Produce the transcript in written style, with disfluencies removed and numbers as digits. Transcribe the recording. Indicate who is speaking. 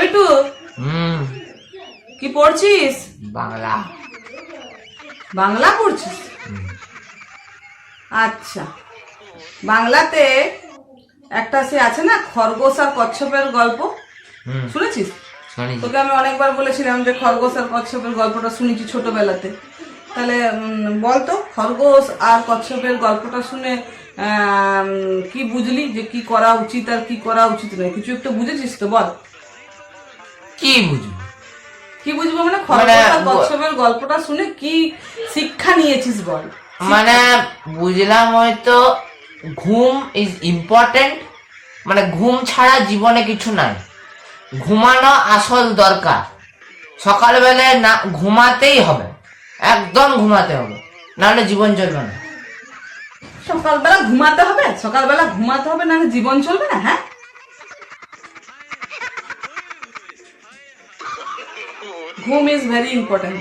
Speaker 1: পল্টু, কি পড়ছিস?
Speaker 2: বাংলা।
Speaker 1: বাংলা পড়ছিস? আচ্ছা, বাংলাতে একটা সে আছে না খরগোশ আর কচ্ছপের গল্প, শুনেছিস? তোকে আমি অনেকবার বলেছিলাম যে খরগোশ আর কচ্ছপের গল্পটা শুনেছি ছোটবেলাতে। তাহলে বলতো খরগোশ আর কচ্ছপের গল্পটা শুনে কি বুঝলি, যে কি করা উচিত আর কি করা উচিত নয়? কিছু একটু বুঝেছিস তো বল।
Speaker 2: কি বুঝবো?
Speaker 1: কি বুঝবো মানে খরগোশ আর কচ্ছপের গল্পটা শুনে কি শিক্ষা নিয়েছিস বল।
Speaker 2: মানে বুঝলাম হয়তো ঘুম ইজ ইম্পর্টেন্ট, মানে ঘুম ছাড়া জীবনে কিছু নাই। ঘুমানো আসল দরকার। সকালবেলায় না ঘুমাতেই হবে, একদম ঘুমাতে হবে, নাহলে জীবন চলবে না।
Speaker 1: সকালবেলা ঘুমাতে হবে? সকালবেলা ঘুমাতে হবে না জীবন চলবে না? হ্যাঁ, ঘুম ইজ ভেরি ইম্পর্টেন্ট।